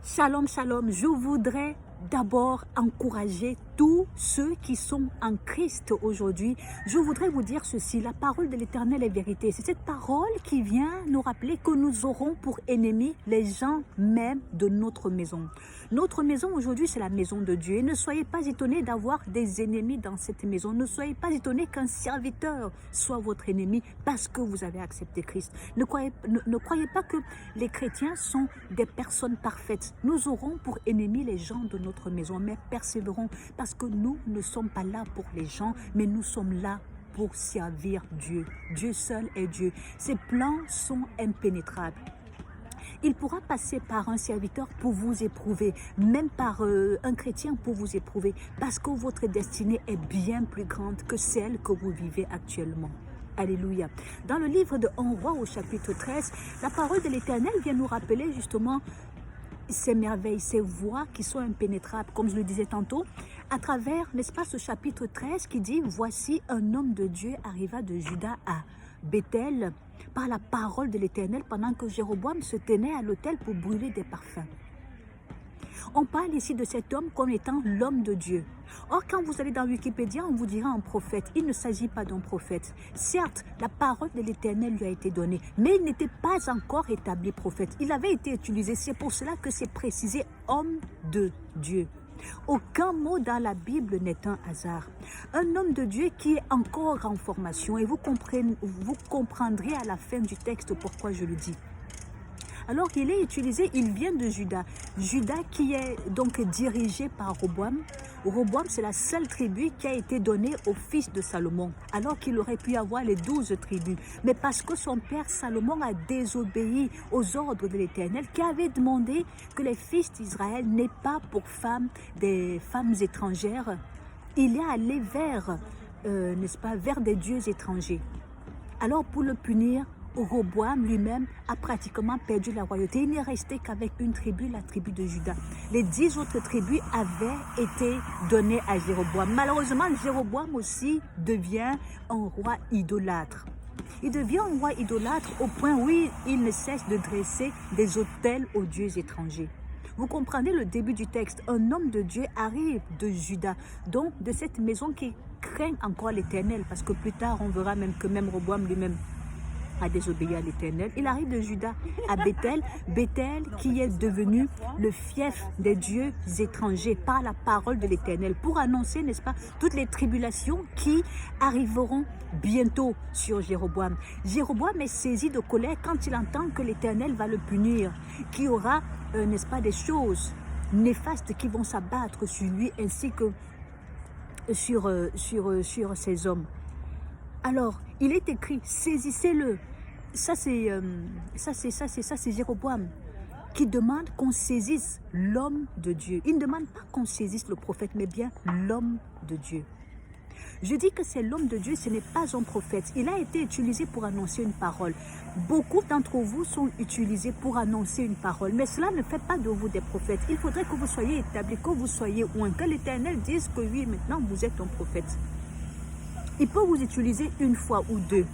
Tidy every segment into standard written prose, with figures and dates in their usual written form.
Shalom, shalom. Je voudrais d'abord encourager tous ceux qui sont en Christ aujourd'hui. Je voudrais vous dire ceci, la parole de l'Éternel est vérité. C'est cette parole qui vient nous rappeler que nous aurons pour ennemis les gens même de notre maison. Notre maison aujourd'hui, c'est la maison de Dieu. Et ne soyez pas étonnés d'avoir des ennemis dans cette maison. Ne soyez pas étonnés qu'un serviteur soit votre ennemi parce que vous avez accepté Christ. Ne croyez pas que les chrétiens sont des personnes parfaites. Nous aurons pour ennemis les gens de notre maison, mais persévérons parce que nous ne sommes pas là pour les gens, mais nous sommes là pour servir Dieu. Dieu seul est Dieu. Ses plans sont impénétrables. Il pourra passer par un serviteur pour vous éprouver, même par un chrétien pour vous éprouver, parce que votre destinée est bien plus grande que celle que vous vivez actuellement. Alléluia. Dans le livre de 1 Roi au chapitre 13, la parole de l'Éternel vient nous rappeler justement ces merveilles, ces voies qui sont impénétrables, comme je le disais tantôt, à travers, n'est-ce pas, ce chapitre 13 qui dit « Voici un homme de Dieu arriva de Juda à Bethel par la parole de l'Éternel pendant que Jéroboam se tenait à l'autel pour brûler des parfums. » On parle ici de cet homme comme étant l'homme de Dieu. Or, quand vous allez dans Wikipédia, on vous dira un prophète. Il ne s'agit pas d'un prophète. Certes, la parole de l'Éternel lui a été donnée, mais il n'était pas encore établi prophète. Il avait été utilisé. C'est pour cela que c'est précisé homme de Dieu. Aucun mot dans la Bible n'est un hasard. Un homme de Dieu qui est encore en formation. Et vous comprendrez à la fin du texte pourquoi je le dis. Alors qu'il est utilisé, il vient de Juda. Juda qui est donc dirigé par Roboam. Roboam, c'est la seule tribu qui a été donnée au fils de Salomon, alors qu'il aurait pu avoir les 12 tribus. Mais parce que son père Salomon a désobéi aux ordres de l'Éternel, qui avait demandé que les fils d'Israël n'aient pas pour femmes des femmes étrangères, il est allé vers, n'est-ce pas, vers des dieux étrangers. Alors pour le punir, Roboam lui-même a pratiquement perdu la royauté. Il n'est resté qu'avec une tribu, la tribu de Juda. Les 10 autres tribus avaient été données à Jéroboam. Malheureusement, Jéroboam aussi devient un roi idolâtre. Il devient un roi idolâtre au point où il ne cesse de dresser des autels aux dieux étrangers. Vous comprenez le début du texte. Un homme de Dieu arrive de Juda, donc de cette maison qui craint encore l'Éternel, parce que plus tard on verra même que même Roboam lui-même a désobéi à l'Éternel. Il arrive de Juda à Bethel, Bethel qui est devenu le fief des dieux étrangers par la parole de l'Éternel, pour annoncer, n'est-ce pas, toutes les tribulations qui arriveront bientôt sur Jéroboam. Jéroboam est saisi de colère quand il entend que l'Éternel va le punir, qu'il y aura, n'est-ce pas, des choses néfastes qui vont s'abattre sur lui ainsi que sur ses hommes. Alors, il est écrit, saisissez-le. Ça, c'est Jéroboam qui demande qu'on saisisse l'homme de Dieu. Il ne demande pas qu'on saisisse le prophète, mais bien l'homme de Dieu. Je dis que c'est l'homme de Dieu, ce n'est pas un prophète. Il a été utilisé pour annoncer une parole. Beaucoup d'entre vous sont utilisés pour annoncer une parole, mais cela ne fait pas de vous des prophètes. Il faudrait que vous soyez établis, que vous soyez oint, que l'Éternel dise que oui, maintenant vous êtes un prophète. Il peut vous utiliser une fois ou deux.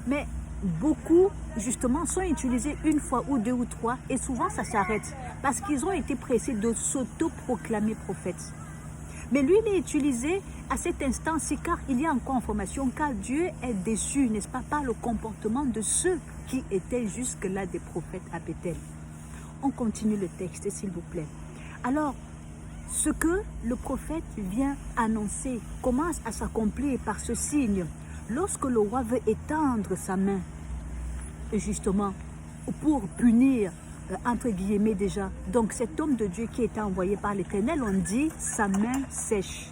Mais beaucoup, justement, sont utilisés une fois ou deux ou trois et souvent ça s'arrête parce qu'ils ont été pressés de s'auto-proclamer prophète. Mais lui, il est utilisé à cet instant-ci car il y a encore en formation, car Dieu est déçu, n'est-ce pas, par le comportement de ceux qui étaient jusque-là des prophètes à Bethel. On continue le texte, s'il vous plaît. Alors, ce que le prophète vient annoncer commence à s'accomplir par ce signe. Lorsque le roi veut étendre sa main, justement, pour punir, entre guillemets déjà, donc cet homme de Dieu qui était envoyé par l'Éternel, on dit sa main sèche.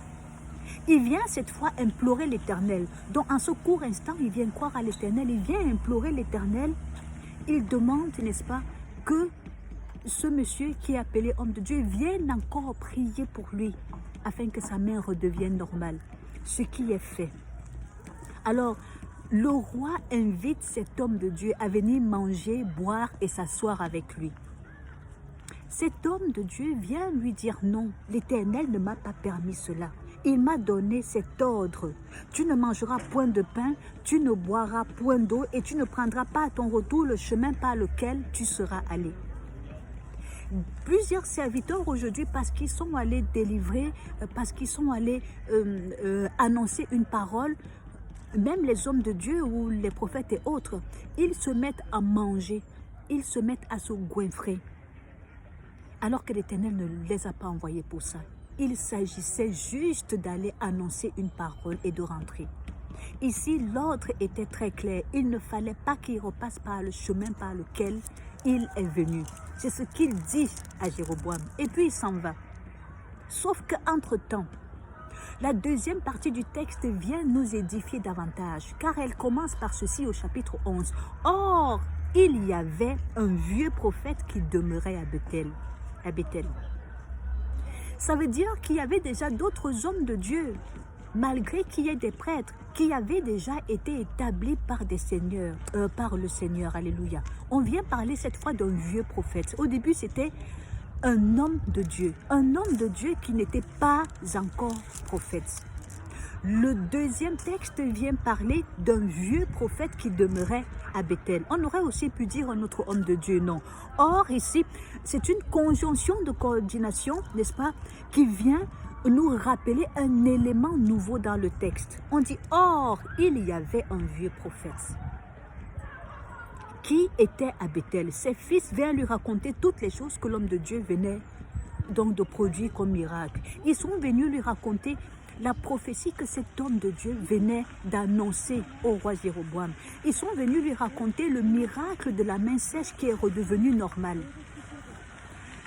Il vient cette fois implorer l'Éternel. Donc en ce court instant, il vient croire à l'Éternel, il vient implorer l'Éternel. Il demande, n'est-ce pas, que ce monsieur qui est appelé homme de Dieu vienne encore prier pour lui afin que sa main redevienne normale. Ce qui est fait. Alors, le roi invite cet homme de Dieu à venir manger, boire et s'asseoir avec lui. Cet homme de Dieu vient lui dire non, l'Éternel ne m'a pas permis cela. Il m'a donné cet ordre. Tu ne mangeras point de pain, tu ne boiras point d'eau et tu ne prendras pas à ton retour le chemin par lequel tu seras allé. Plusieurs serviteurs aujourd'hui, parce qu'ils sont allés délivrer, parce qu'ils sont allés annoncer une parole, même les hommes de Dieu ou les prophètes et autres, ils se mettent à manger, ils se mettent à se goinfrer, alors que l'Éternel ne les a pas envoyés pour ça. Il s'agissait juste d'aller annoncer une parole et de rentrer. Ici, l'ordre était très clair. Il ne fallait pas qu'il repasse par le chemin par lequel il est venu. C'est ce qu'il dit à Jéroboam. Et puis il s'en va. Sauf qu'entre-temps, la deuxième partie du texte vient nous édifier davantage, car elle commence par ceci au chapitre 11. Or, il y avait un vieux prophète qui demeurait à Bethel. Ça veut dire qu'il y avait déjà d'autres hommes de Dieu, malgré qu'il y ait des prêtres qui avaient déjà été établis par des seigneurs, par le Seigneur. Alléluia. On vient parler cette fois d'un vieux prophète. Au début, c'était un homme de Dieu qui n'était pas encore prophète. Le deuxième texte vient parler d'un vieux prophète qui demeurait à Bethel. On aurait aussi pu dire un autre homme de Dieu, non. Or, ici, c'est une conjonction de coordination, n'est-ce pas, qui vient nous rappeler un élément nouveau dans le texte. On dit, or, il y avait un vieux prophète qui était à Bethel. Ses fils viennent lui raconter toutes les choses que l'homme de Dieu venait donc de produire comme miracle. Ils sont venus lui raconter la prophétie que cet homme de Dieu venait d'annoncer au roi Jéroboam. Ils sont venus lui raconter le miracle de la main sèche qui est redevenue normale.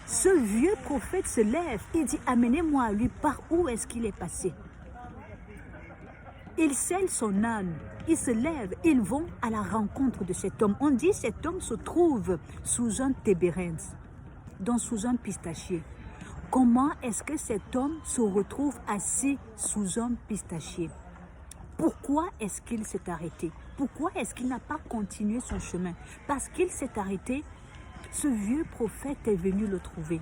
Ce vieux prophète se lève, il dit, amenez-moi à lui, par où est-ce qu'il est passé? Il scelle son âne, il se lève, ils vont à la rencontre de cet homme. On dit cet homme se trouve sous un tébérense, donc sous un pistachier. Comment est-ce que cet homme se retrouve assis sous un pistachier? Pourquoi est-ce qu'il s'est arrêté? Pourquoi est-ce qu'il n'a pas continué son chemin? Parce qu'il s'est arrêté, ce vieux prophète est venu le trouver.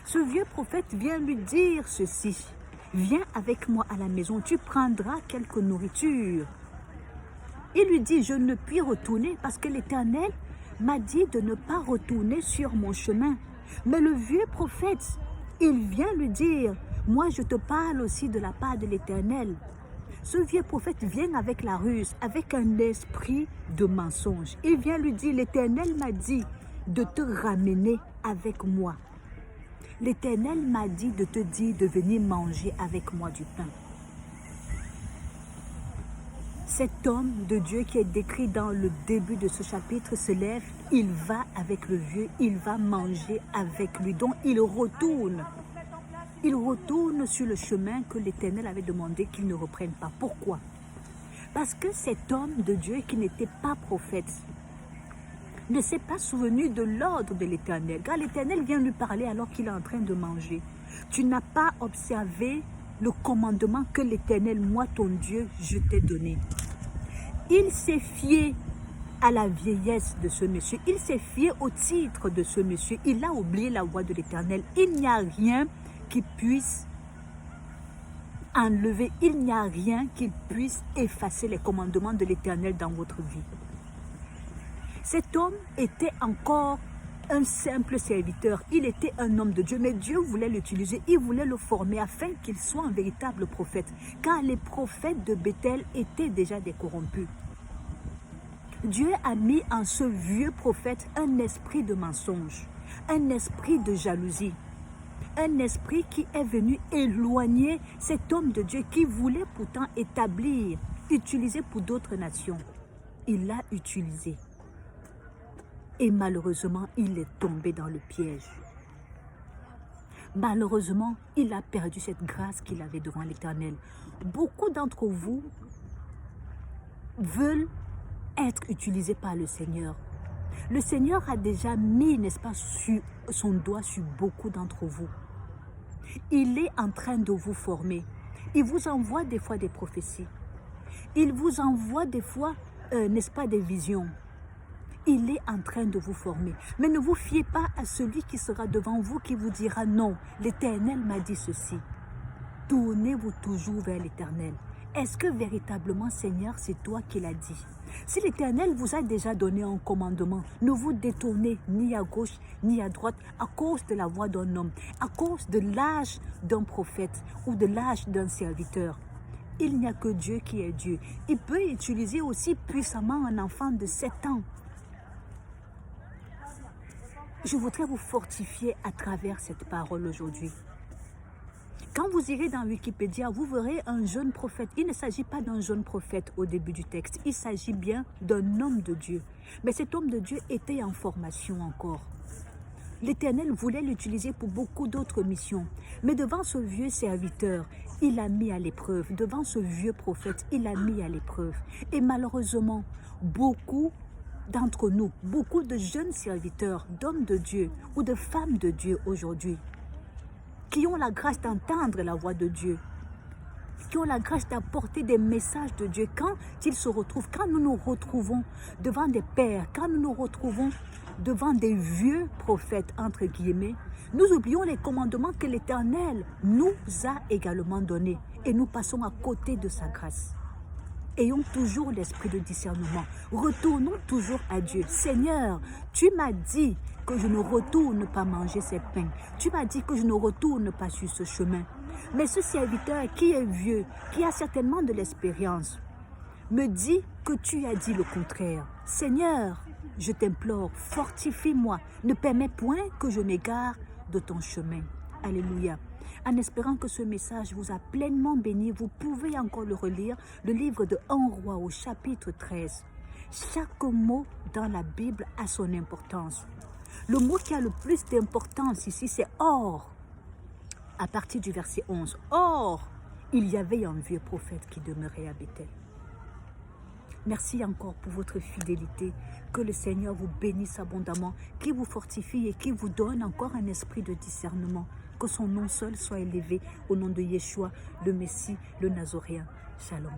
Ce vieux prophète vient lui dire ceci. Viens avec moi à la maison, tu prendras quelque nourriture. Il lui dit, je ne puis retourner parce que l'Éternel m'a dit de ne pas retourner sur mon chemin. Mais le vieux prophète, il vient lui dire, moi je te parle aussi de la part de l'Éternel. Ce vieux prophète vient avec la ruse, avec un esprit de mensonge. Il vient lui dire, l'Éternel m'a dit de te ramener avec moi. L'Éternel m'a dit de te dire de venir manger avec moi du pain. Cet homme de Dieu qui est décrit dans le début de ce chapitre se lève, il va avec le vieux, il va manger avec lui. Donc il retourne sur le chemin que l'Éternel avait demandé qu'il ne reprenne pas. Pourquoi? Parce que cet homme de Dieu qui n'était pas prophète ne s'est pas souvenu de l'ordre de l'Éternel. Car l'Éternel vient lui parler alors qu'il est en train de manger. Tu n'as pas observé le commandement que l'Éternel, moi ton Dieu, je t'ai donné. Il s'est fié à la vieillesse de ce monsieur. Il s'est fié au titre de ce monsieur. Il a oublié la voix de l'Éternel. Il n'y a rien qui puisse enlever, il n'y a rien qui puisse effacer les commandements de l'Éternel dans votre vie. Cet homme était encore un simple serviteur. Il était un homme de Dieu, mais Dieu voulait l'utiliser. Il voulait le former afin qu'il soit un véritable prophète. Car les prophètes de Bethel étaient déjà des corrompus. Dieu a mis en ce vieux prophète un esprit de mensonge, un esprit de jalousie, un esprit qui est venu éloigner cet homme de Dieu qui voulait pourtant établir, utiliser pour d'autres nations. Il l'a utilisé. Et malheureusement, il est tombé dans le piège. Malheureusement, il a perdu cette grâce qu'il avait devant l'Éternel. Beaucoup d'entre vous veulent être utilisés par le Seigneur. Le Seigneur a déjà mis, n'est-ce pas, son doigt sur beaucoup d'entre vous. Il est en train de vous former. Il vous envoie des fois des prophéties. Il vous envoie des fois, n'est-ce pas, des visions. Il est en train de vous former. Mais ne vous fiez pas à celui qui sera devant vous qui vous dira non, l'Éternel m'a dit ceci. Tournez-vous toujours vers l'Éternel. Est-ce que véritablement, Seigneur, c'est toi qui l'as dit? Si l'Éternel vous a déjà donné un commandement, ne vous détournez ni à gauche ni à droite à cause de la voix d'un homme, à cause de l'âge d'un prophète ou de l'âge d'un serviteur. Il n'y a que Dieu qui est Dieu. Il peut utiliser aussi puissamment un enfant de 7 ans. Je voudrais vous fortifier à travers cette parole aujourd'hui. Quand vous irez dans Wikipédia, vous verrez un jeune prophète. Il ne s'agit pas d'un jeune prophète au début du texte. Il s'agit bien d'un homme de Dieu. Mais cet homme de Dieu était en formation encore. L'Éternel voulait l'utiliser pour beaucoup d'autres missions. Mais devant ce vieux serviteur, il l'a mis à l'épreuve. Devant ce vieux prophète, il l'a mis à l'épreuve. Et malheureusement, beaucoup d'entre nous, beaucoup de jeunes serviteurs, d'hommes de Dieu ou de femmes de Dieu aujourd'hui, qui ont la grâce d'entendre la voix de Dieu, qui ont la grâce d'apporter des messages de Dieu, quand nous nous retrouvons devant des pères, quand nous nous retrouvons devant des vieux prophètes, entre guillemets, nous oublions les commandements que l'Éternel nous a également donnés et nous passons à côté de sa grâce. Ayons toujours l'esprit de discernement. Retournons toujours à Dieu. Seigneur, tu m'as dit que je ne retourne pas manger ces pains. Tu m'as dit que je ne retourne pas sur ce chemin. Mais ce serviteur qui est vieux, qui a certainement de l'expérience, me dit que tu as dit le contraire. Seigneur, je t'implore, fortifie-moi. Ne permets point que je m'égare de ton chemin. Alléluia. En espérant que ce message vous a pleinement béni, vous pouvez encore le relire, le livre de 1 Roi au chapitre 13. Chaque mot dans la Bible a son importance. Le mot qui a le plus d'importance ici, c'est « or ». À partir du verset 11. « Or, il y avait un vieux prophète qui demeurait à Bethel. » Merci encore pour votre fidélité. Que le Seigneur vous bénisse abondamment, qui vous fortifie et qui vous donne encore un esprit de discernement. Que son nom seul soit élevé au nom de Yeshua, le Messie, le Nazoréen. Shalom.